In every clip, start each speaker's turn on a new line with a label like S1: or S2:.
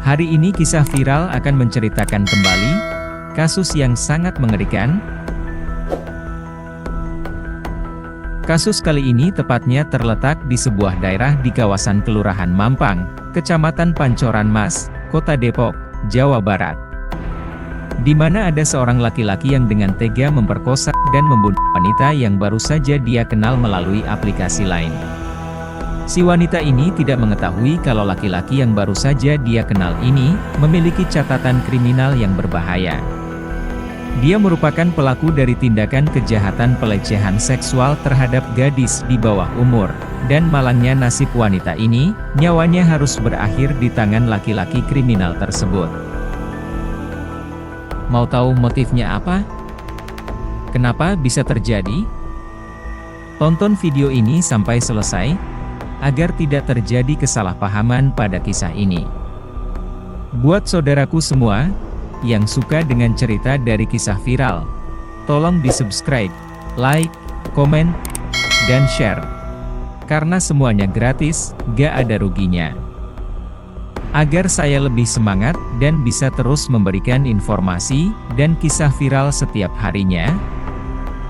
S1: Hari ini kisah viral akan menceritakan kembali kasus yang sangat mengerikan. Kasus kali ini tepatnya terletak di sebuah daerah di kawasan Kelurahan Mampang, Kecamatan Pancoran Mas, Kota Depok, Jawa Barat. Di mana ada seorang laki-laki yang dengan tega memperkosa dan membunuh wanita yang baru saja dia kenal melalui aplikasi lain. Si wanita ini tidak mengetahui kalau laki-laki yang baru saja dia kenal ini memiliki catatan kriminal yang berbahaya. Dia merupakan pelaku dari tindakan kejahatan pelecehan seksual terhadap gadis di bawah umur, dan malangnya nasib wanita ini, nyawanya harus berakhir di tangan laki-laki kriminal tersebut. Mau tahu motifnya apa? Kenapa bisa terjadi? Tonton video ini sampai selesai, agar tidak terjadi kesalahpahaman pada kisah ini. Buat saudaraku semua, yang suka dengan cerita dari kisah viral, tolong di-subscribe, like, komen, dan share. Karena semuanya gratis, gak ada ruginya. Agar saya lebih semangat, dan bisa terus memberikan informasi, dan kisah viral setiap harinya.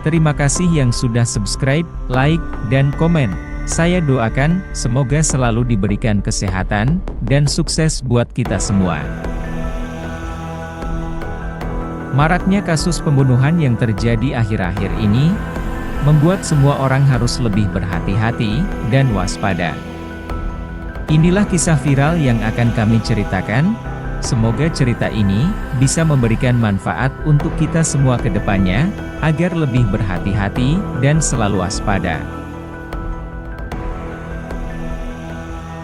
S1: Terima kasih yang sudah subscribe, like, dan komen. Saya doakan, semoga selalu diberikan kesehatan, dan sukses buat kita semua. Maraknya kasus pembunuhan yang terjadi akhir-akhir ini, membuat semua orang harus lebih berhati-hati, dan waspada. Inilah kisah viral yang akan kami ceritakan. Semoga cerita ini bisa memberikan manfaat untuk kita semua ke depannya, agar lebih berhati-hati dan selalu waspada.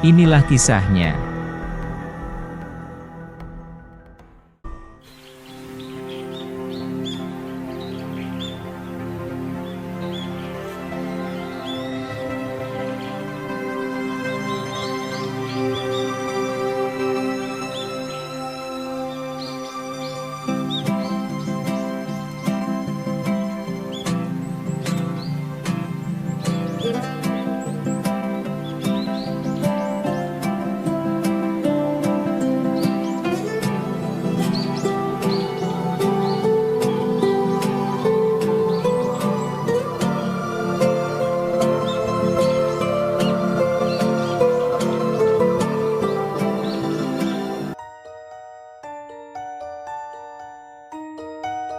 S1: Inilah kisahnya.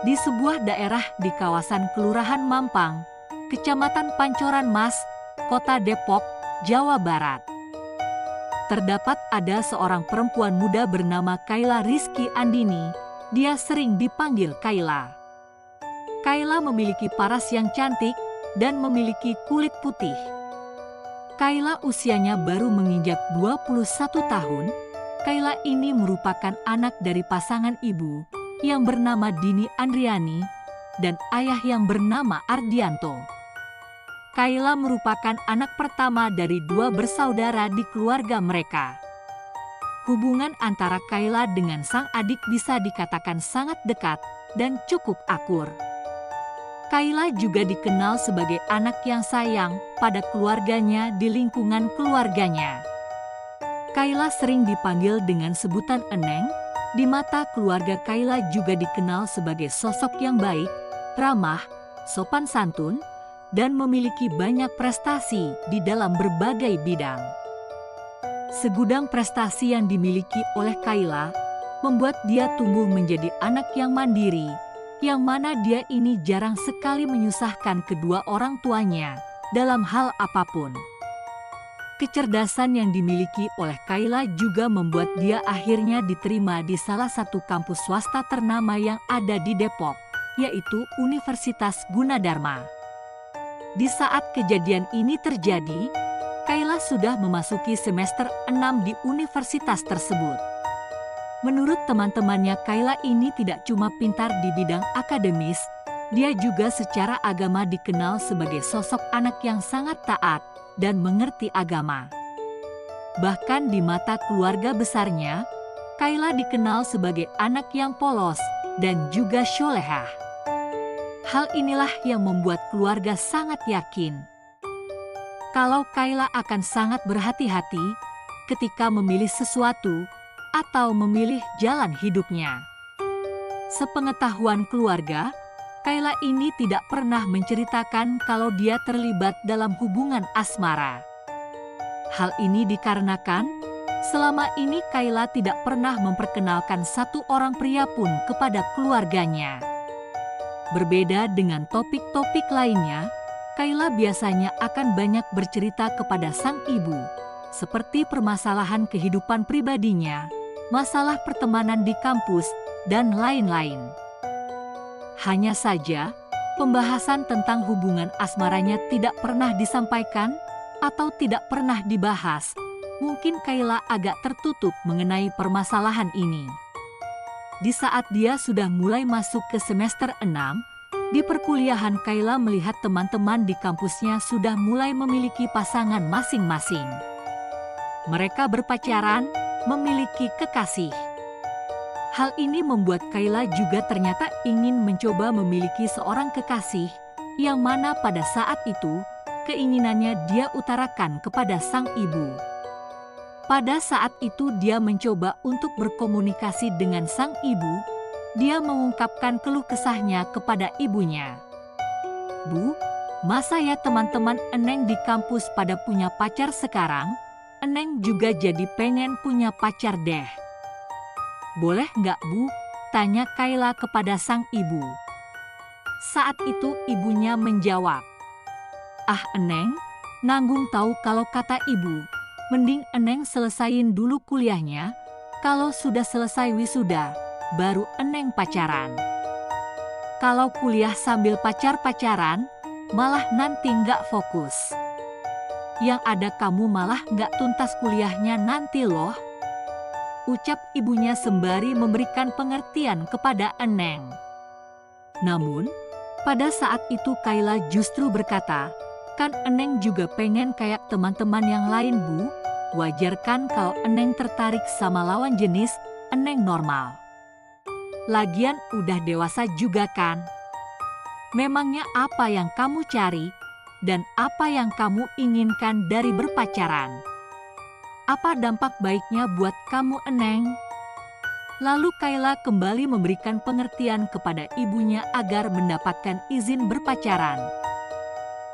S2: Di sebuah daerah di kawasan Kelurahan Mampang, Kecamatan Pancoran Mas, Kota Depok, Jawa Barat. Terdapat ada seorang perempuan muda bernama Kayla Rizky Andini. Dia sering dipanggil Kayla. Kayla memiliki paras yang cantik dan memiliki kulit putih. Kayla usianya baru menginjak 21 tahun. Kayla ini merupakan anak dari pasangan ibu yang bernama Dini Andriani, dan ayah yang bernama Ardianto. Kayla merupakan anak pertama dari 2 bersaudara di keluarga mereka. Hubungan antara Kayla dengan sang adik bisa dikatakan sangat dekat dan cukup akur. Kayla juga dikenal sebagai anak yang sayang pada keluarganya di lingkungan keluarganya. Kayla sering dipanggil dengan sebutan Eneng. Di mata keluarga Kayla juga dikenal sebagai sosok yang baik, ramah, sopan santun, dan memiliki banyak prestasi di dalam berbagai bidang. Segudang prestasi yang dimiliki oleh Kayla membuat dia tumbuh menjadi anak yang mandiri, yang mana dia ini jarang sekali menyusahkan kedua orang tuanya dalam hal apapun. Kecerdasan yang dimiliki oleh Kayla juga membuat dia akhirnya diterima di salah satu kampus swasta ternama yang ada di Depok, yaitu Universitas Gunadarma. Di saat kejadian ini terjadi, Kayla sudah memasuki semester 6 di universitas tersebut. Menurut teman-temannya, Kayla ini tidak cuma pintar di bidang akademis, dia juga secara agama dikenal sebagai sosok anak yang sangat taat dan mengerti agama. Bahkan di mata keluarga besarnya, Kayla dikenal sebagai anak yang polos dan juga sholehah. Hal inilah yang membuat keluarga sangat yakin kalau Kayla akan sangat berhati-hati ketika memilih sesuatu, atau memilih jalan hidupnya. Sepengetahuan keluarga, Kayla ini tidak pernah menceritakan kalau dia terlibat dalam hubungan asmara. Hal ini dikarenakan selama ini Kayla tidak pernah memperkenalkan satu orang pria pun kepada keluarganya. Berbeda dengan topik-topik lainnya, Kayla biasanya akan banyak bercerita kepada sang ibu, seperti permasalahan kehidupan pribadinya, masalah pertemanan di kampus, dan lain-lain. Hanya saja, pembahasan tentang hubungan asmaranya tidak pernah disampaikan atau tidak pernah dibahas. Mungkin Kayla agak tertutup mengenai permasalahan ini. Di saat dia sudah mulai masuk ke semester 6, di perkuliahan Kayla melihat teman-teman di kampusnya sudah mulai memiliki pasangan masing-masing. Mereka berpacaran, memiliki kekasih. Hal ini membuat Kayla juga ternyata ingin mencoba memiliki seorang kekasih, yang mana pada saat itu, keinginannya dia utarakan kepada sang ibu. Pada saat itu dia mencoba untuk berkomunikasi dengan sang ibu, dia mengungkapkan keluh kesahnya kepada ibunya. "Bu, masa ya teman-teman Eneng di kampus pada punya pacar sekarang? Eneng juga jadi pengen punya pacar deh. Boleh nggak Bu?" tanya Kayla kepada sang ibu. Saat itu ibunya menjawab, "Ah Eneng, nanggung tahu kalau kata ibu, mending Eneng selesain dulu kuliahnya, kalau sudah selesai wisuda, baru Eneng pacaran. Kalau kuliah sambil pacar-pacaran, malah nanti nggak fokus. Yang ada kamu malah nggak tuntas kuliahnya nanti loh," ucap ibunya sembari memberikan pengertian kepada Eneng. Namun, pada saat itu Kayla justru berkata, "Kan Eneng juga pengen kayak teman-teman yang lain Bu, wajar kan kalau Eneng tertarik sama lawan jenis, Eneng normal. Lagian udah dewasa juga kan. Memangnya apa yang kamu cari, dan apa yang kamu inginkan dari berpacaran? Apa dampak baiknya buat kamu Eneng?" Lalu Kayla kembali memberikan pengertian kepada ibunya agar mendapatkan izin berpacaran.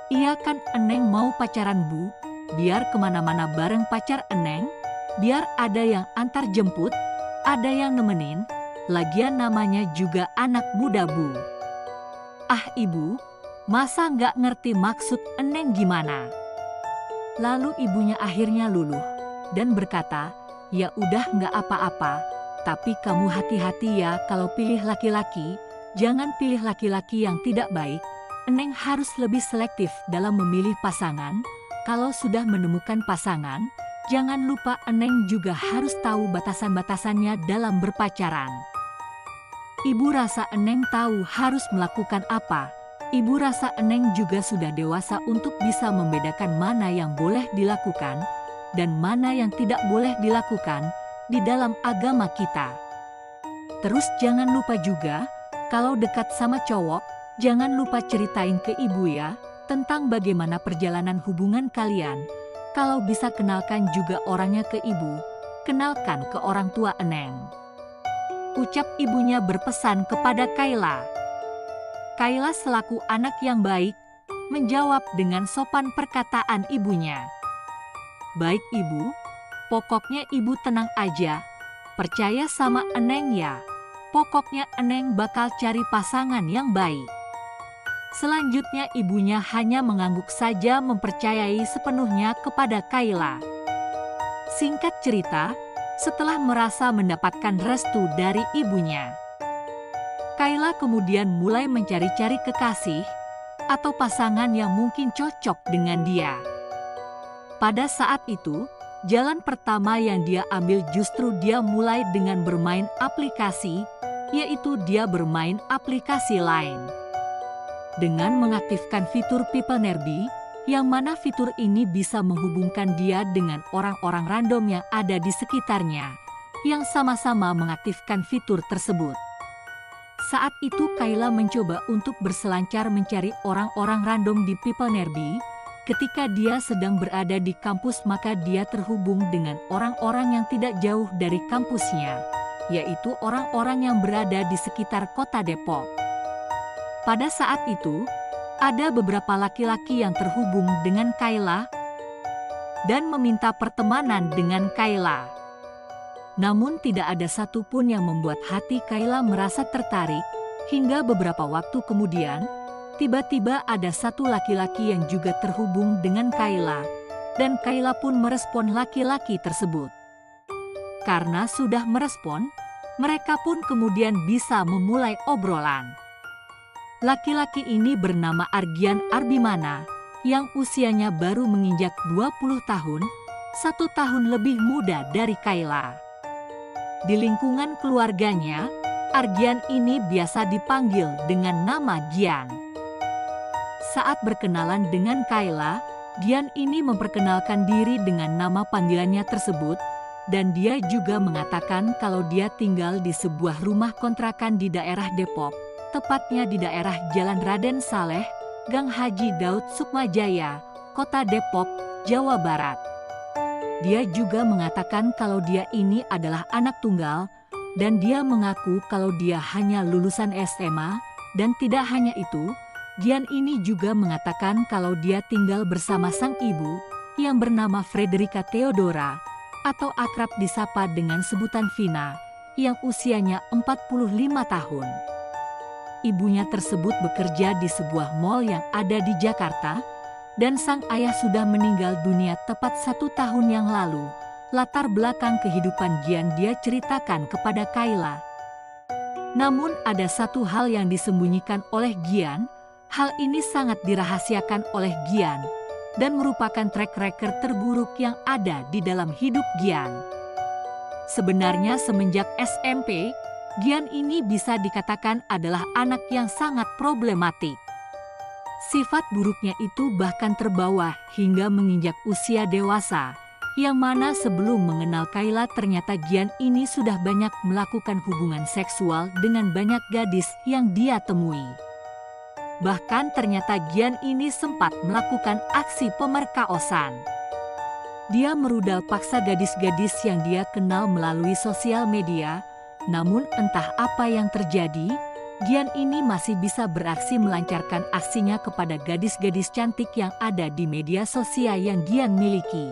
S2: "Iya kan Eneng mau pacaran Bu, biar kemana-mana bareng pacar Eneng, biar ada yang antar jemput, ada yang nemenin, lagian namanya juga anak muda Bu." "Ah Ibu, masa nggak ngerti maksud Eneng gimana?" Lalu ibunya akhirnya luluh dan berkata, "Ya udah nggak apa-apa, tapi kamu hati-hati ya kalau pilih laki-laki, jangan pilih laki-laki yang tidak baik. Eneng harus lebih selektif dalam memilih pasangan. Kalau sudah menemukan pasangan, jangan lupa Eneng juga harus tahu batasan-batasannya dalam berpacaran." Ibu rasa Eneng tahu harus melakukan apa. Ibu rasa Eneng juga sudah dewasa untuk bisa membedakan mana yang boleh dilakukan dan mana yang tidak boleh dilakukan di dalam agama kita. Terus jangan lupa juga, kalau dekat sama cowok, jangan lupa ceritain ke ibu ya, tentang bagaimana perjalanan hubungan kalian. Kalau bisa kenalkan juga orangnya ke ibu, kenalkan ke orang tua Eneng, ucap ibunya berpesan kepada Kayla. Kayla selaku anak yang baik, menjawab dengan sopan perkataan ibunya. "Baik Ibu, pokoknya Ibu tenang aja, percaya sama Eneng ya, pokoknya Eneng bakal cari pasangan yang baik." Selanjutnya ibunya hanya mengangguk saja mempercayai sepenuhnya kepada Kayla. Singkat cerita, setelah merasa mendapatkan restu dari ibunya, Kayla kemudian mulai mencari-cari kekasih atau pasangan yang mungkin cocok dengan dia. Pada saat itu, jalan pertama yang dia ambil justru dia mulai dengan bermain aplikasi, yaitu dia bermain aplikasi Line. Dengan mengaktifkan fitur People Nearby, yang mana fitur ini bisa menghubungkan dia dengan orang-orang random yang ada di sekitarnya, yang sama-sama mengaktifkan fitur tersebut. Saat itu Kayla mencoba untuk berselancar mencari orang-orang random di People Nearby, Ketika dia sedang berada di kampus, maka dia terhubung dengan orang-orang yang tidak jauh dari kampusnya, yaitu orang-orang yang berada di sekitar kota Depok. Pada saat itu, ada beberapa laki-laki yang terhubung dengan Kayla dan meminta pertemanan dengan Kayla. Namun tidak ada satupun yang membuat hati Kayla merasa tertarik, hingga beberapa waktu kemudian, tiba-tiba ada satu laki-laki yang juga terhubung dengan Kayla, dan Kayla pun merespon laki-laki tersebut. Karena sudah merespon, mereka pun kemudian bisa memulai obrolan. Laki-laki ini bernama Argian Arbimana, yang usianya baru menginjak 20 tahun, 1 tahun lebih muda dari Kayla. Di lingkungan keluarganya, Argian ini biasa dipanggil dengan nama Gian. Saat berkenalan dengan Kayla, Gian ini memperkenalkan diri dengan nama panggilannya tersebut, dan dia juga mengatakan kalau dia tinggal di sebuah rumah kontrakan di daerah Depok, tepatnya di daerah Jalan Raden Saleh, Gang Haji Daud Sukmajaya, Kota Depok, Jawa Barat. Dia juga mengatakan kalau dia ini adalah anak tunggal, dan dia mengaku kalau dia hanya lulusan SMA, dan tidak hanya itu, Gian ini juga mengatakan kalau dia tinggal bersama sang ibu, yang bernama Frederica Theodora, atau akrab disapa dengan sebutan Vina, yang usianya 45 tahun. Ibunya tersebut bekerja di sebuah mal yang ada di Jakarta, dan sang ayah sudah meninggal dunia tepat 1 tahun yang lalu. Latar belakang kehidupan Gian dia ceritakan kepada Kayla. Namun ada satu hal yang disembunyikan oleh Gian, hal ini sangat dirahasiakan oleh Gian, dan merupakan track record terburuk yang ada di dalam hidup Gian. Sebenarnya semenjak SMP, Gian ini bisa dikatakan adalah anak yang sangat problematik. Sifat buruknya itu bahkan terbawa hingga menginjak usia dewasa, yang mana sebelum mengenal Kayla ternyata Gian ini sudah banyak melakukan hubungan seksual dengan banyak gadis yang dia temui. Bahkan ternyata Gian ini sempat melakukan aksi pemerkosaan. Dia merudal paksa gadis-gadis yang dia kenal melalui sosial media, namun entah apa yang terjadi, Gian ini masih bisa beraksi melancarkan aksinya kepada gadis-gadis cantik yang ada di media sosial yang Gian miliki.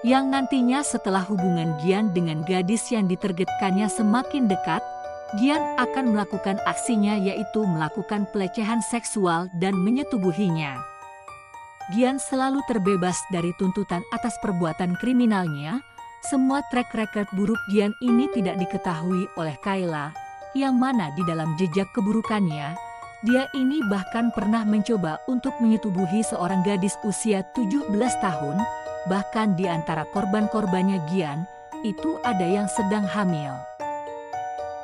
S2: Yang nantinya setelah hubungan Gian dengan gadis yang ditargetkannya semakin dekat, Gian akan melakukan aksinya yaitu melakukan pelecehan seksual dan menyetubuhinya. Gian selalu terbebas dari tuntutan atas perbuatan kriminalnya. Semua track record buruk Gian ini tidak diketahui oleh Kayla, yang mana di dalam jejak keburukannya, dia ini bahkan pernah mencoba untuk menyetubuhi seorang gadis usia 17 tahun, bahkan di antara korban-korbannya Gian, itu ada yang sedang hamil.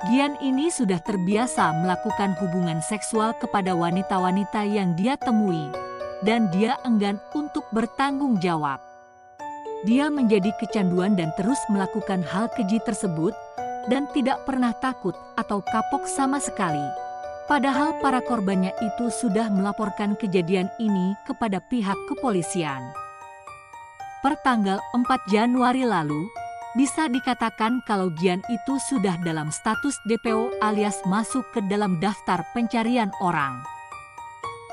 S2: Gian ini sudah terbiasa melakukan hubungan seksual kepada wanita-wanita yang dia temui, dan dia enggan untuk bertanggung jawab. Dia menjadi kecanduan dan terus melakukan hal keji tersebut, dan tidak pernah takut atau kapok sama sekali. Padahal para korbannya itu sudah melaporkan kejadian ini kepada pihak kepolisian. Pertanggal 4 Januari lalu, bisa dikatakan kalau Gian itu sudah dalam status DPO alias masuk ke dalam daftar pencarian orang.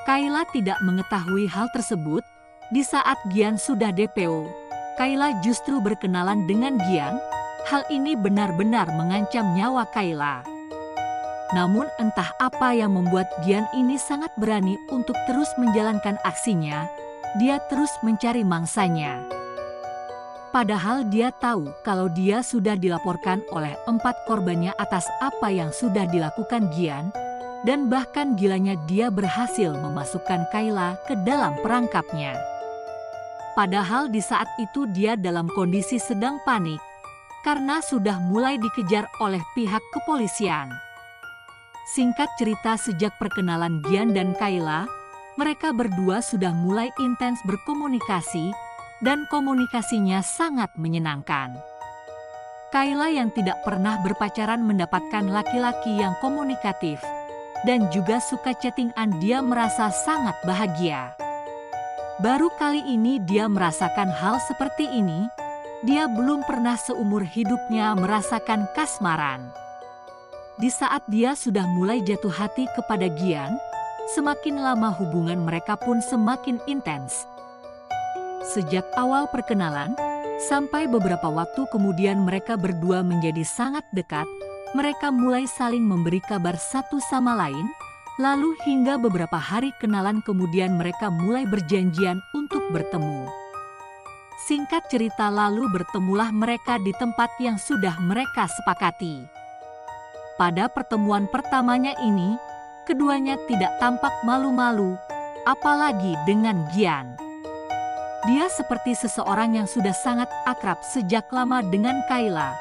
S2: Kayla tidak mengetahui hal tersebut. Di saat Gian sudah DPO, Kayla justru berkenalan dengan Gian. Hal ini benar-benar mengancam nyawa Kayla. Namun entah apa yang membuat Gian ini sangat berani untuk terus menjalankan aksinya. Dia terus mencari mangsanya. Padahal dia tahu kalau dia sudah dilaporkan oleh 4 korbannya atas apa yang sudah dilakukan Gian, dan bahkan gilanya dia berhasil memasukkan Kayla ke dalam perangkapnya. Padahal di saat itu dia dalam kondisi sedang panik, karena sudah mulai dikejar oleh pihak kepolisian. Singkat cerita, sejak perkenalan Gian dan Kayla, mereka berdua sudah mulai intens berkomunikasi, dan komunikasinya sangat menyenangkan. Kayla yang tidak pernah berpacaran mendapatkan laki-laki yang komunikatif, dan juga suka chattingan, dia merasa sangat bahagia. Baru kali ini dia merasakan hal seperti ini. Dia belum pernah seumur hidupnya merasakan kasmaran. Di saat dia sudah mulai jatuh hati kepada Gian, semakin lama hubungan mereka pun semakin intens. Sejak awal perkenalan, sampai beberapa waktu kemudian mereka berdua menjadi sangat dekat. Mereka mulai saling memberi kabar satu sama lain. Lalu hingga beberapa hari kenalan kemudian mereka mulai berjanjian untuk bertemu. Singkat cerita, lalu bertemulah mereka di tempat yang sudah mereka sepakati. Pada pertemuan pertamanya ini, keduanya tidak tampak malu-malu, apalagi dengan Gian. Dia seperti seseorang yang sudah sangat akrab sejak lama dengan Kayla.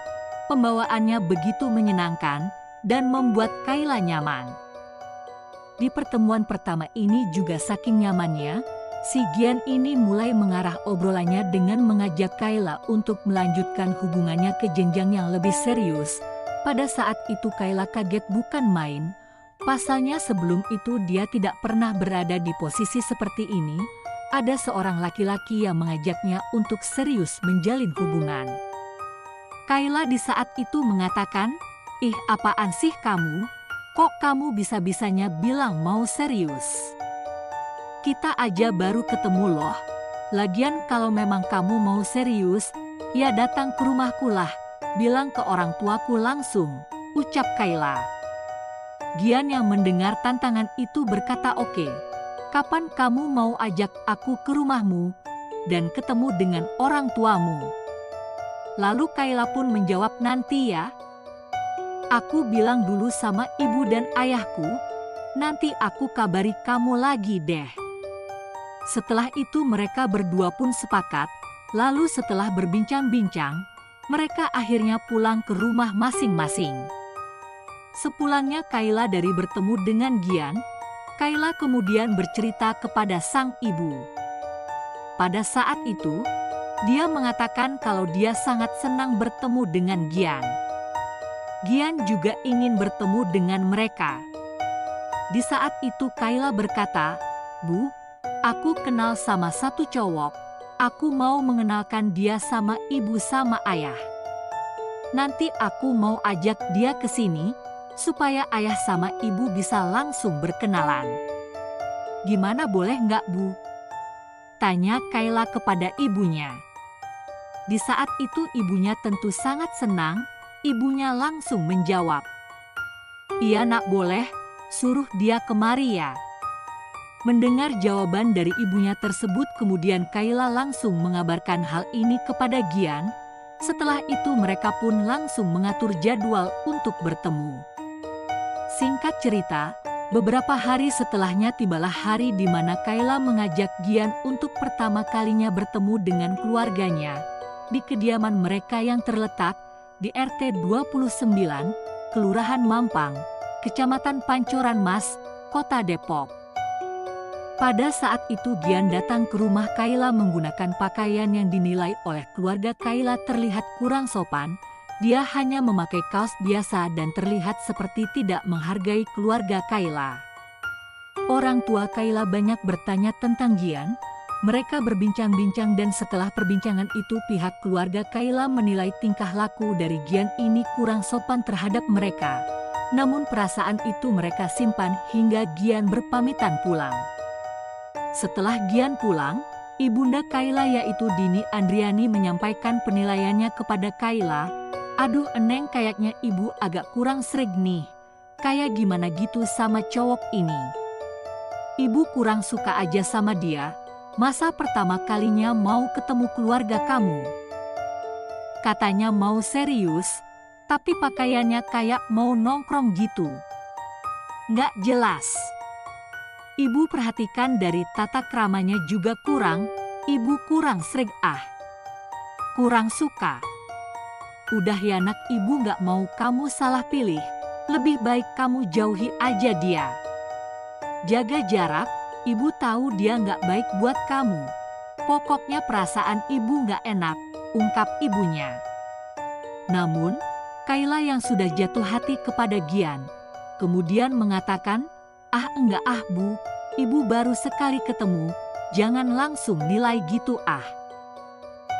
S2: Pembawaannya begitu menyenangkan dan membuat Kayla nyaman. Di pertemuan pertama ini juga saking nyamannya, si Gian ini mulai mengarah obrolannya dengan mengajak Kayla untuk melanjutkan hubungannya ke jenjang yang lebih serius. Pada saat itu Kayla kaget bukan main. Pasalnya sebelum itu dia tidak pernah berada di posisi seperti ini. Ada seorang laki-laki yang mengajaknya untuk serius menjalin hubungan. Kayla di saat itu mengatakan, "Ih, apaan sih kamu? Kok kamu bisa-bisanya bilang mau serius? Kita aja baru ketemu loh. Lagian kalau memang kamu mau serius, ya datang ke rumahku lah. Bilang ke orang tuaku langsung," ucap Kayla. Gian yang mendengar tantangan itu berkata, "Oke, kapan kamu mau ajak aku ke rumahmu dan ketemu dengan orang tuamu?" Lalu Kayla pun menjawab, "Nanti ya. Aku bilang dulu sama ibu dan ayahku, nanti aku kabari kamu lagi deh." Setelah itu mereka berdua pun sepakat, lalu setelah berbincang-bincang, mereka akhirnya pulang ke rumah masing-masing. Sepulangnya Kayla dari bertemu dengan Gian, Kayla kemudian bercerita kepada sang ibu. Pada saat itu, dia mengatakan kalau dia sangat senang bertemu dengan Gian. Gian juga ingin bertemu dengan mereka. Di saat itu Kayla berkata, "Bu, aku kenal sama satu cowok. Aku mau mengenalkan dia sama ibu sama ayah. Nanti aku mau ajak dia ke sini, supaya ayah sama ibu bisa langsung berkenalan. Gimana, boleh nggak, Bu?" tanya Kayla kepada ibunya. Di saat itu ibunya tentu sangat senang. Ibunya langsung menjawab, "Iya nak, boleh, suruh dia kemari ya." Mendengar jawaban dari ibunya tersebut, kemudian Kayla langsung mengabarkan hal ini kepada Gian. Setelah itu mereka pun langsung mengatur jadwal untuk bertemu. Singkat cerita, beberapa hari setelahnya tibalah hari di mana Kayla mengajak Gian untuk pertama kalinya bertemu dengan keluarganya di kediaman mereka yang terletak di RT 29, Kelurahan Mampang, Kecamatan Pancoran Mas, Kota Depok. Pada saat itu Gian datang ke rumah Kayla menggunakan pakaian yang dinilai oleh keluarga Kayla terlihat kurang sopan. Dia hanya memakai kaos biasa dan terlihat seperti tidak menghargai keluarga Kayla. Orang tua Kayla banyak bertanya tentang Gian. Mereka berbincang-bincang dan setelah perbincangan itu pihak keluarga Kayla menilai tingkah laku dari Gian ini kurang sopan terhadap mereka. Namun perasaan itu mereka simpan hingga Gian berpamitan pulang. Setelah Gian pulang, ibunda Kayla yaitu Dini Andriani menyampaikan penilaiannya kepada Kayla. "Aduh Eneng, kayaknya ibu agak kurang sreg nih. Kayak gimana gitu sama cowok ini. Ibu kurang suka aja sama dia. Masa pertama kalinya mau ketemu keluarga kamu? Katanya mau serius, tapi pakaiannya kayak mau nongkrong gitu. Nggak jelas. Ibu perhatikan dari tata kramanya juga kurang, ibu kurang sreg ah. Kurang suka. Udah ya nak, ibu nggak mau kamu salah pilih. Lebih baik kamu jauhi aja dia. Jaga jarak. Ibu tahu dia nggak baik buat kamu. Pokoknya perasaan ibu nggak enak," ungkap ibunya. Namun, Kayla yang sudah jatuh hati kepada Gian, kemudian mengatakan, "Ah enggak ah Bu, ibu baru sekali ketemu, jangan langsung nilai gitu ah.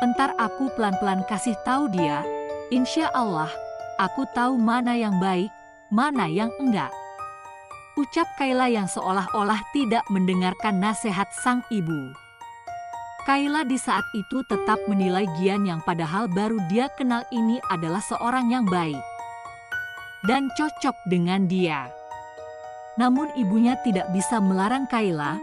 S2: Entar aku pelan-pelan kasih tahu dia, insya Allah, aku tahu mana yang baik, mana yang enggak. Ucap Kayla yang seolah-olah tidak mendengarkan nasihat sang ibu. Kayla di saat itu tetap menilai Gian yang padahal baru dia kenal ini adalah seorang yang baik dan cocok dengan dia. Namun ibunya tidak bisa melarang Kayla.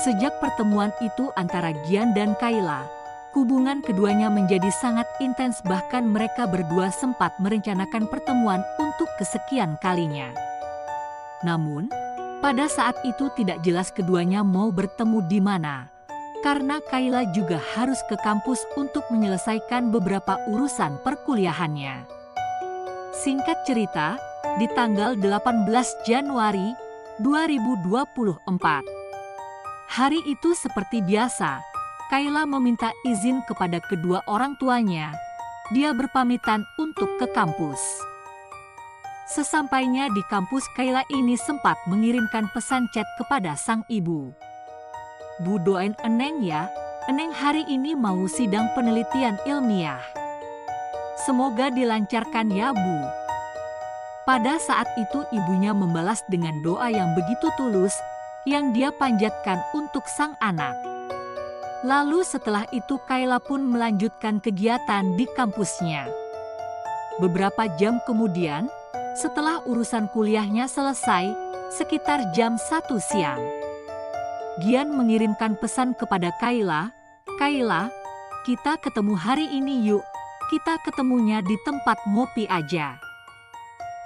S2: Sejak pertemuan itu antara Gian dan Kayla, hubungan keduanya menjadi sangat intens, bahkan mereka berdua sempat merencanakan pertemuan untuk kesekian kalinya. Namun, pada saat itu tidak jelas keduanya mau bertemu di mana. Karena Kayla juga harus ke kampus untuk menyelesaikan beberapa urusan perkuliahannya. Singkat cerita, di tanggal 18 Januari 2024. Hari itu seperti biasa, Kayla meminta izin kepada kedua orang tuanya. Dia berpamitan untuk ke kampus. Sesampainya di kampus, Kayla ini sempat mengirimkan pesan chat kepada sang ibu. Bu, doain Eneng ya, Eneng hari ini mau sidang penelitian ilmiah. Semoga dilancarkan ya Bu. Pada saat itu ibunya membalas dengan doa yang begitu tulus, yang dia panjatkan untuk sang anak. Lalu setelah itu Kayla pun melanjutkan kegiatan di kampusnya. Beberapa jam kemudian, setelah urusan kuliahnya selesai, sekitar jam 1 siang. Gian mengirimkan pesan kepada Kayla, "Kayla, kita ketemu hari ini yuk, kita ketemunya di tempat ngopi aja.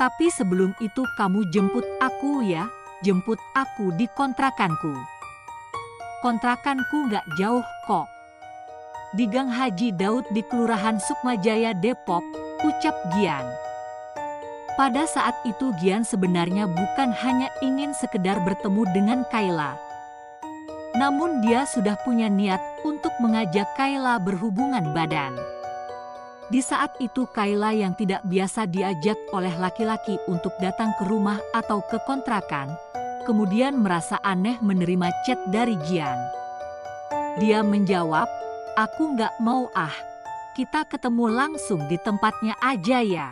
S2: Tapi sebelum itu kamu jemput aku ya, jemput aku di kontrakanku. Kontrakanku gak jauh kok. Di Gang Haji Daud di Kelurahan Sukmajaya, Depok," ucap Gian. Pada saat itu Gian sebenarnya bukan hanya ingin sekedar bertemu dengan Kayla. Namun dia sudah punya niat untuk mengajak Kayla berhubungan badan. Di saat itu Kayla yang tidak biasa diajak oleh laki-laki untuk datang ke rumah atau ke kontrakan, kemudian merasa aneh menerima chat dari Gian. Dia menjawab, "Aku nggak mau ah, kita ketemu langsung di tempatnya aja ya.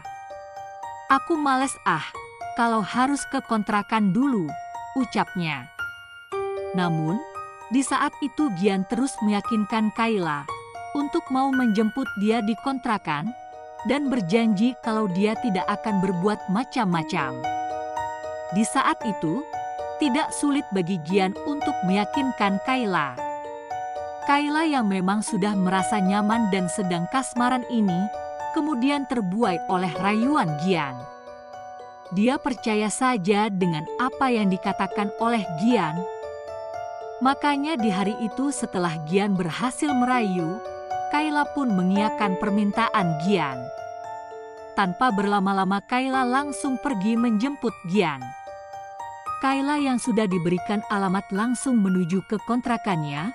S2: Aku males ah, kalau harus ke kontrakan dulu," ucapnya. Namun, di saat itu Gian terus meyakinkan Kayla untuk mau menjemput dia di kontrakan dan berjanji kalau dia tidak akan berbuat macam-macam. Di saat itu, tidak sulit bagi Gian untuk meyakinkan Kayla. Kayla yang memang sudah merasa nyaman dan sedang kasmaran ini, kemudian terbuai oleh rayuan Gian. Dia percaya saja dengan apa yang dikatakan oleh Gian. Makanya di hari itu setelah Gian berhasil merayu, Kayla pun mengiyakan permintaan Gian. Tanpa berlama-lama Kayla langsung pergi menjemput Gian. Kayla yang sudah diberikan alamat langsung menuju ke kontrakannya.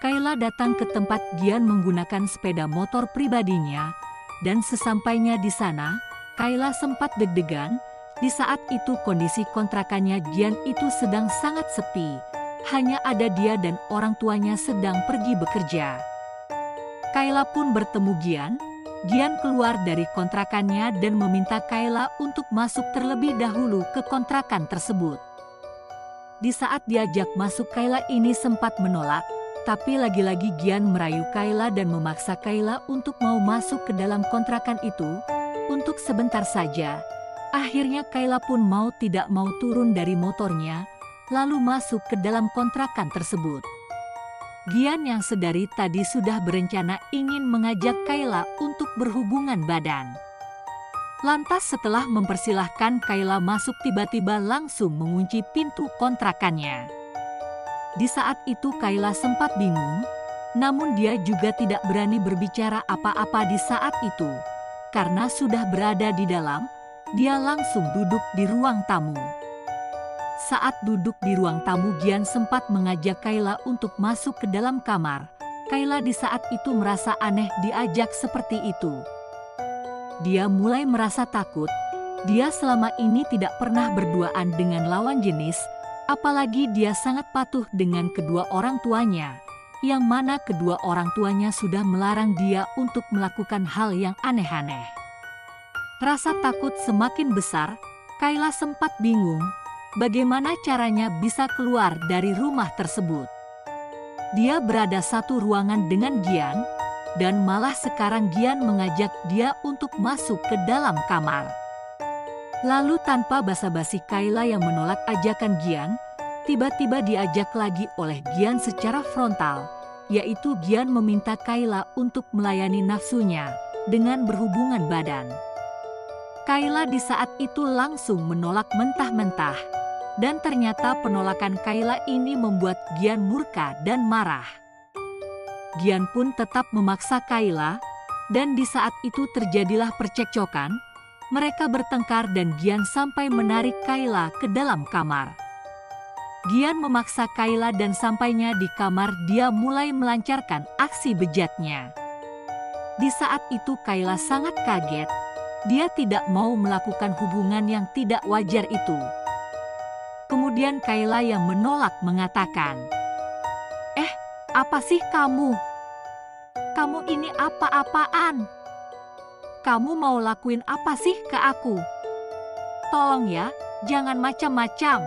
S2: Kayla datang ke tempat Gian menggunakan sepeda motor pribadinya, dan sesampainya di sana, Kayla sempat deg-degan. Di saat itu kondisi kontrakannya Gian itu sedang sangat sepi. Hanya ada dia dan orang tuanya sedang pergi bekerja. Kayla pun bertemu Gian. Gian keluar dari kontrakannya dan meminta Kayla untuk masuk terlebih dahulu ke kontrakan tersebut. Di saat diajak masuk, Kayla ini sempat menolak, tapi lagi-lagi Gian merayu Kayla dan memaksa Kayla untuk mau masuk ke dalam kontrakan itu untuk sebentar saja. Akhirnya Kayla pun mau tidak mau turun dari motornya, lalu masuk ke dalam kontrakan tersebut. Gian yang sedari tadi sudah berencana ingin mengajak Kayla untuk berhubungan badan. Lantas setelah mempersilahkan Kayla masuk, tiba-tiba langsung mengunci pintu kontrakannya. Di saat itu Kayla sempat bingung, namun dia juga tidak berani berbicara apa-apa di saat itu. Karena sudah berada di dalam, dia langsung duduk di ruang tamu. Saat duduk di ruang tamu, Gian sempat mengajak Kayla untuk masuk ke dalam kamar. Kayla di saat itu merasa aneh diajak seperti itu. Dia mulai merasa takut. Dia selama ini tidak pernah berduaan dengan lawan jenis, Apalagi dia sangat patuh dengan kedua orang tuanya, yang mana kedua orang tuanya sudah melarang dia untuk melakukan hal yang aneh-aneh. Rasa takut semakin besar, Kayla sempat bingung bagaimana caranya bisa keluar dari rumah tersebut. Dia berada satu ruangan dengan Gian, dan malah sekarang Gian mengajak dia untuk masuk ke dalam kamar. Lalu tanpa basa-basi Kayla yang menolak ajakan Gian, tiba-tiba diajak lagi oleh Gian secara frontal, yaitu Gian meminta Kayla untuk melayani nafsunya dengan berhubungan badan. Kayla di saat itu langsung menolak mentah-mentah, dan ternyata penolakan Kayla ini membuat Gian murka dan marah. Gian pun tetap memaksa Kayla, dan di saat itu terjadilah percekcokan. Mereka bertengkar dan Gian sampai menarik Kayla ke dalam kamar. Gian memaksa Kayla dan sampainya di kamar dia mulai melancarkan aksi bejatnya. Di saat itu Kayla sangat kaget. Dia tidak mau melakukan hubungan yang tidak wajar itu. Kemudian Kayla yang menolak mengatakan, apa sih kamu? Kamu ini apa-apaan? Kamu mau lakuin apa sih ke aku? Tolong ya, jangan macam-macam.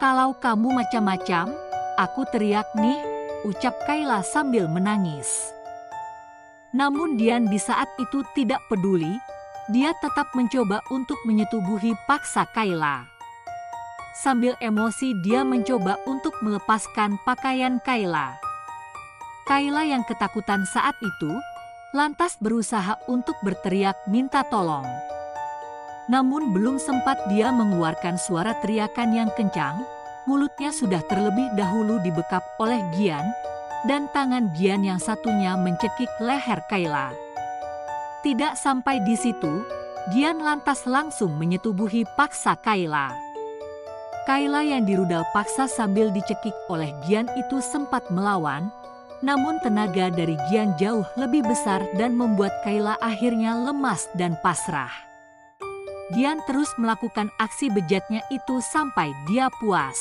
S2: Kalau kamu macam-macam, aku teriak nih, ucap Kayla sambil menangis. Namun Gian di saat itu tidak peduli, dia tetap mencoba untuk menyetubuhi paksa Kayla. Sambil emosi dia mencoba untuk melepaskan pakaian Kayla. Kayla yang ketakutan saat itu, lantas berusaha untuk berteriak minta tolong. Namun belum sempat dia mengeluarkan suara teriakan yang kencang, mulutnya sudah terlebih dahulu dibekap oleh Gian, dan tangan Gian yang satunya mencekik leher Kayla. Tidak sampai di situ, Gian lantas langsung menyetubuhi paksa Kayla. Kayla yang dirudal paksa sambil dicekik oleh Gian itu sempat melawan, namun tenaga dari Gian jauh lebih besar dan membuat Kayla akhirnya lemas dan pasrah. Gian terus melakukan aksi bejatnya itu sampai dia puas.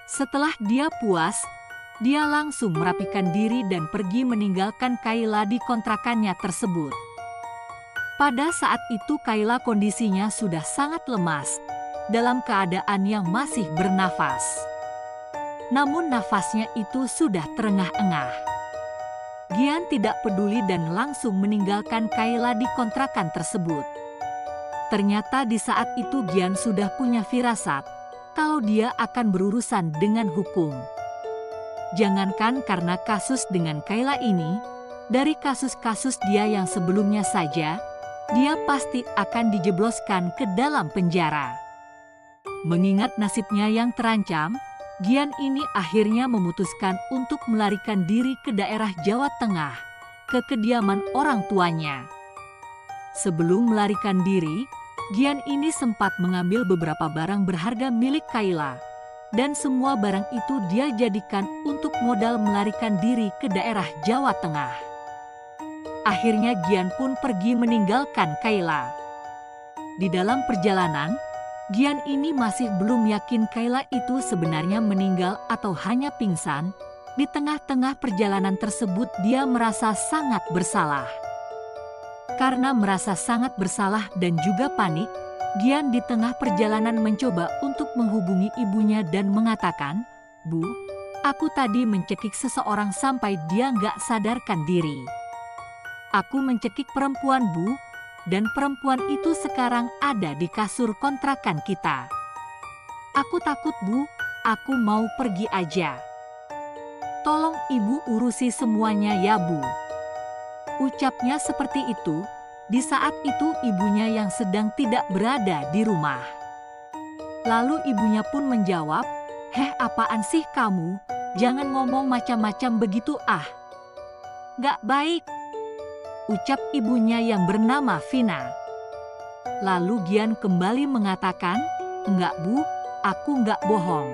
S2: Setelah dia puas, dia langsung merapikan diri dan pergi meninggalkan Kayla di kontrakannya tersebut. Pada saat itu Kayla kondisinya sudah sangat lemas, dalam keadaan yang masih bernafas. Namun nafasnya itu sudah terengah-engah. Gian tidak peduli dan langsung meninggalkan Kayla di kontrakan tersebut. Ternyata di saat itu Gian sudah punya firasat kalau dia akan berurusan dengan hukum. Jangankan karena kasus dengan Kayla ini, dari kasus-kasus dia yang sebelumnya saja, dia pasti akan dijebloskan ke dalam penjara. Mengingat nasibnya yang terancam, Gian ini akhirnya memutuskan untuk melarikan diri ke daerah Jawa Tengah, ke kediaman orang tuanya. Sebelum melarikan diri, Gian ini sempat mengambil beberapa barang berharga milik Kayla, dan semua barang itu dia jadikan untuk modal melarikan diri ke daerah Jawa Tengah. Akhirnya Gian pun pergi meninggalkan Kayla. Di dalam perjalanan, Gian ini masih belum yakin Kayla itu sebenarnya meninggal atau hanya pingsan. Di tengah-tengah perjalanan tersebut dia merasa sangat bersalah. Karena merasa sangat bersalah dan juga panik, Gian di tengah perjalanan mencoba untuk menghubungi ibunya dan mengatakan, "Bu, aku tadi mencekik seseorang sampai dia nggak sadarkan diri. Aku mencekik perempuan, Bu, dan perempuan itu sekarang ada di kasur kontrakan kita. Aku takut, Bu, aku mau pergi aja. Tolong Ibu urusi semuanya ya, Bu." Ucapnya seperti itu, di saat itu ibunya yang sedang tidak berada di rumah. Lalu ibunya pun menjawab, apaan sih kamu? Jangan ngomong macam-macam begitu ah. Gak baik, ucap ibunya yang bernama Vina. Lalu Gian kembali mengatakan, enggak Bu, aku enggak bohong.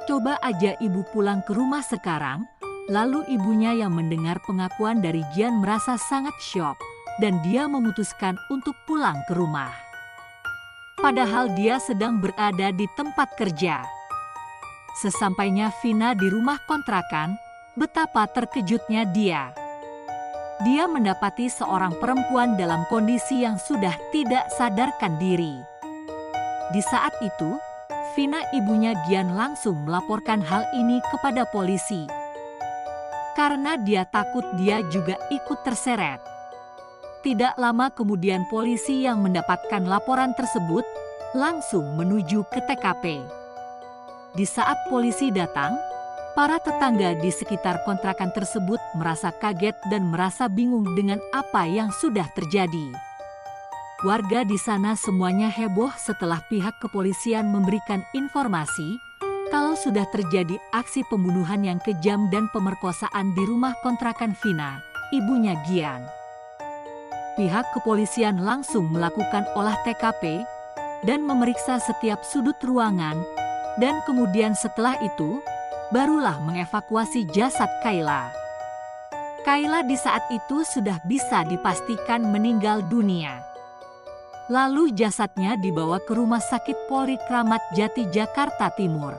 S2: Coba aja Ibu pulang ke rumah sekarang. Lalu ibunya yang mendengar pengakuan dari Gian merasa sangat syok, dan dia memutuskan untuk pulang ke rumah. padahal dia sedang berada di tempat kerja. Sesampainya Vina di rumah kontrakan, betapa terkejutnya dia. Dia mendapati seorang perempuan dalam kondisi yang sudah tidak sadarkan diri. Di saat itu, Vina ibunya Gian langsung melaporkan hal ini kepada polisi. Karena dia takut dia juga ikut terseret. Tidak lama kemudian polisi yang mendapatkan laporan tersebut langsung menuju ke TKP. Di saat polisi datang, para tetangga di sekitar kontrakan tersebut merasa kaget dan merasa bingung dengan apa yang sudah terjadi. Warga di sana semuanya heboh setelah pihak kepolisian memberikan informasi kalau sudah terjadi aksi pembunuhan yang kejam dan pemerkosaan di rumah kontrakan Vina, ibunya Gian. Pihak kepolisian langsung melakukan olah TKP dan memeriksa setiap sudut ruangan, dan kemudian setelah itu, barulah mengevakuasi jasad Kayla. Kayla di saat itu sudah bisa dipastikan meninggal dunia. Lalu jasadnya dibawa ke Rumah Sakit Polri Kramat Jati, Jakarta Timur.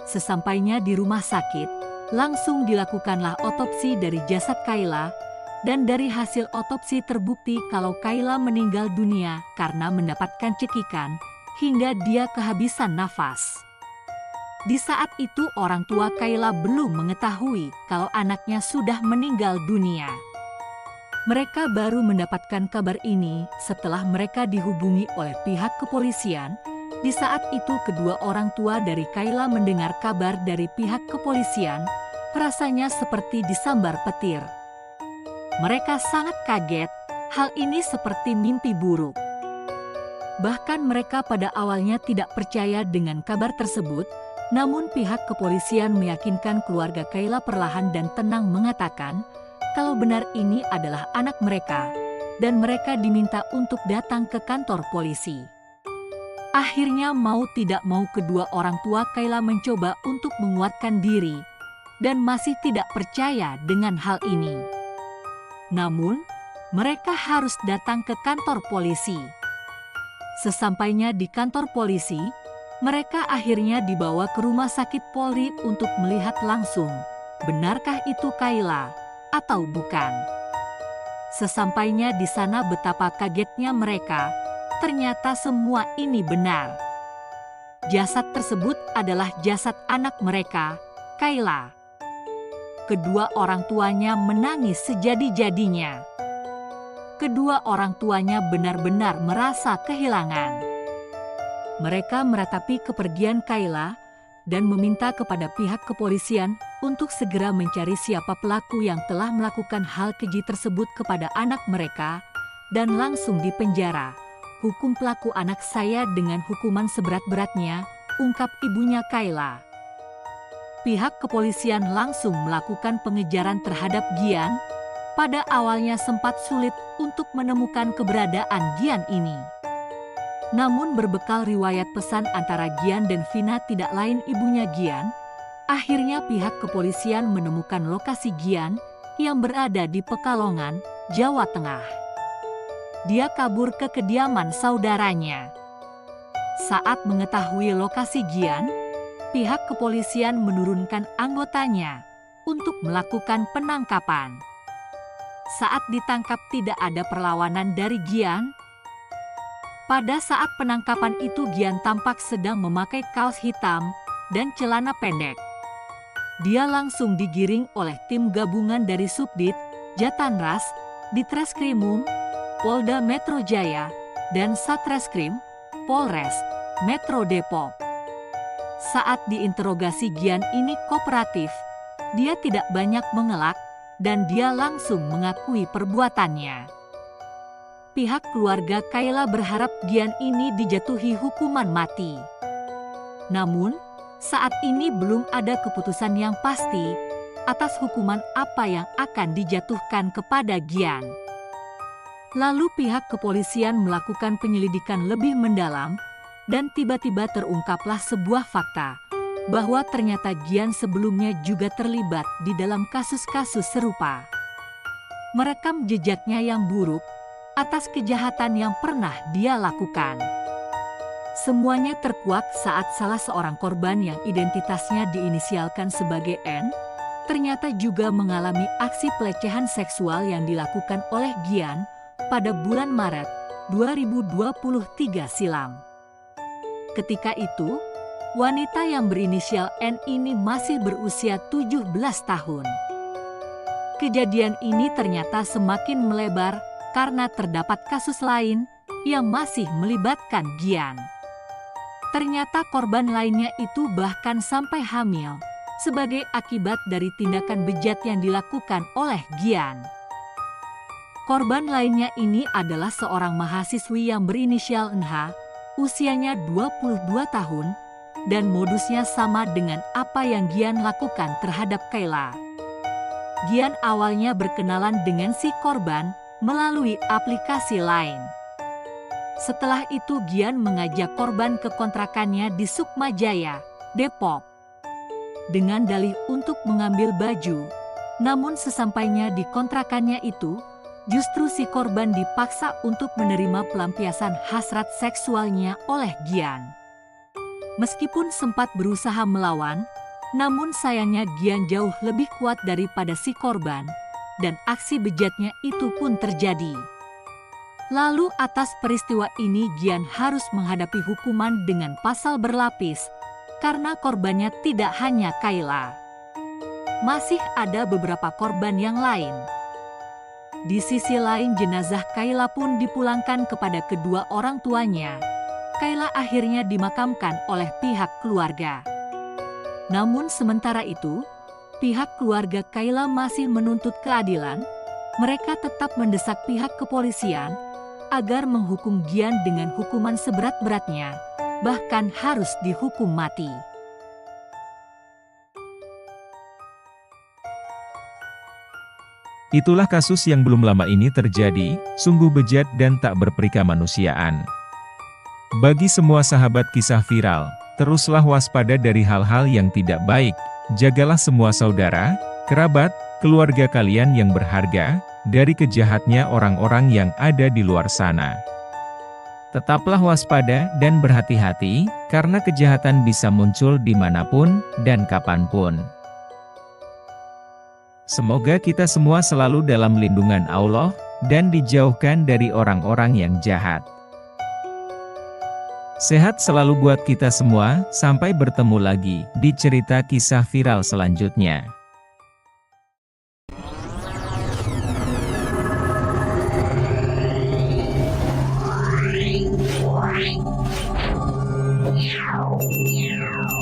S2: Sesampainya di rumah sakit, langsung dilakukanlah otopsi dari jasad Kayla, dan dari hasil otopsi terbukti kalau Kayla meninggal dunia karena mendapatkan cekikan, hingga dia kehabisan nafas. Di saat itu orang tua Kayla belum mengetahui kalau anaknya sudah meninggal dunia. Mereka baru mendapatkan kabar ini setelah mereka dihubungi oleh pihak kepolisian. Di saat itu kedua orang tua dari Kayla mendengar kabar dari pihak kepolisian, rasanya seperti disambar petir. Mereka sangat kaget, hal ini seperti mimpi buruk. Bahkan mereka pada awalnya tidak percaya dengan kabar tersebut. Namun pihak kepolisian meyakinkan keluarga Kayla perlahan dan tenang mengatakan kalau benar ini adalah anak mereka, dan mereka diminta untuk datang ke kantor polisi. Akhirnya mau tidak mau kedua orang tua Kayla mencoba untuk menguatkan diri, dan masih tidak percaya dengan hal ini. Namun, mereka harus datang ke kantor polisi. Sesampainya di kantor polisi, mereka akhirnya dibawa ke Rumah Sakit Polri untuk melihat langsung, benarkah itu Kayla atau bukan. Sesampainya di sana betapa kagetnya mereka, ternyata semua ini benar. Jasad tersebut adalah jasad anak mereka, Kayla. Kedua orang tuanya menangis sejadi-jadinya. Kedua orang tuanya benar-benar merasa kehilangan. Mereka meratapi kepergian Kayla dan meminta kepada pihak kepolisian untuk segera mencari siapa pelaku yang telah melakukan hal keji tersebut kepada anak mereka dan langsung dipenjara. Hukum pelaku anak saya dengan hukuman seberat-beratnya, ungkap ibunya Kayla. Pihak kepolisian langsung melakukan pengejaran terhadap Gian. Pada awalnya sempat sulit untuk menemukan keberadaan Gian ini. Namun berbekal riwayat pesan antara Gian dan Vina tidak lain ibunya Gian, akhirnya pihak kepolisian menemukan lokasi Gian yang berada di Pekalongan, Jawa Tengah. Dia kabur ke kediaman saudaranya. Saat mengetahui lokasi Gian, pihak kepolisian menurunkan anggotanya untuk melakukan penangkapan. Saat ditangkap tidak ada perlawanan dari Gian. Pada saat penangkapan itu Gian tampak sedang memakai kaos hitam dan celana pendek. Dia langsung digiring oleh tim gabungan dari Subdit, Jatanras, Ditreskrimum, Polda Metro Jaya, dan Satreskrim, Polres, Metro Depok. Saat diinterogasi Gian ini kooperatif, dia tidak banyak mengelak dan dia langsung mengakui perbuatannya. Pihak keluarga Kayla berharap Gian ini dijatuhi hukuman mati. Namun, saat ini belum ada keputusan yang pasti atas hukuman apa yang akan dijatuhkan kepada Gian. Lalu pihak kepolisian melakukan penyelidikan lebih mendalam dan tiba-tiba terungkaplah sebuah fakta bahwa ternyata Gian sebelumnya juga terlibat di dalam kasus-kasus serupa. Merekam jejaknya yang buruk atas kejahatan yang pernah dia lakukan. Semuanya terkuak saat salah seorang korban yang identitasnya diinisialkan sebagai N, ternyata juga mengalami aksi pelecehan seksual yang dilakukan oleh Gian pada bulan Maret 2023 silam. Ketika itu, wanita yang berinisial N ini masih berusia 17 tahun. Kejadian ini ternyata semakin melebar karena terdapat kasus lain yang masih melibatkan Gian. Ternyata korban lainnya itu bahkan sampai hamil sebagai akibat dari tindakan bejat yang dilakukan oleh Gian. Korban lainnya ini adalah seorang mahasiswi yang berinisial NH, usianya 22 tahun, dan modusnya sama dengan apa yang Gian lakukan terhadap Kayla. Gian awalnya berkenalan dengan si korban melalui aplikasi lain. Setelah itu Gian mengajak korban ke kontrakannya di Sukmajaya, Depok, dengan dalih untuk mengambil baju. Namun sesampainya di kontrakannya itu, justru si korban dipaksa untuk menerima pelampiasan hasrat seksualnya oleh Gian. Meskipun sempat berusaha melawan, namun sayangnya Gian jauh lebih kuat daripada si korban, dan aksi bejatnya itu pun terjadi. Lalu atas peristiwa ini Gian harus menghadapi hukuman dengan pasal berlapis, karena korbannya tidak hanya Kayla. Masih ada beberapa korban yang lain. Di sisi lain jenazah Kayla pun dipulangkan kepada kedua orang tuanya. Kayla akhirnya dimakamkan oleh pihak keluarga. Namun sementara itu, pihak keluarga Kayla masih menuntut keadilan. Mereka tetap mendesak pihak kepolisian agar menghukum Gian dengan hukuman seberat-beratnya, bahkan harus dihukum mati.
S1: Itulah kasus yang belum lama ini terjadi, sungguh bejat dan tak berperikamanusiaan. Bagi semua sahabat kisah viral, teruslah waspada dari hal-hal yang tidak baik. Jagalah semua saudara, kerabat, keluarga kalian yang berharga dari kejahatnya orang-orang yang ada di luar sana. Tetaplah waspada dan berhati-hati, karena kejahatan bisa muncul dimanapun dan kapanpun. Semoga kita semua selalu dalam lindungan Allah, dan dijauhkan dari orang-orang yang jahat. Sehat selalu buat kita semua, sampai bertemu lagi di cerita kisah viral selanjutnya.
S3: Meow.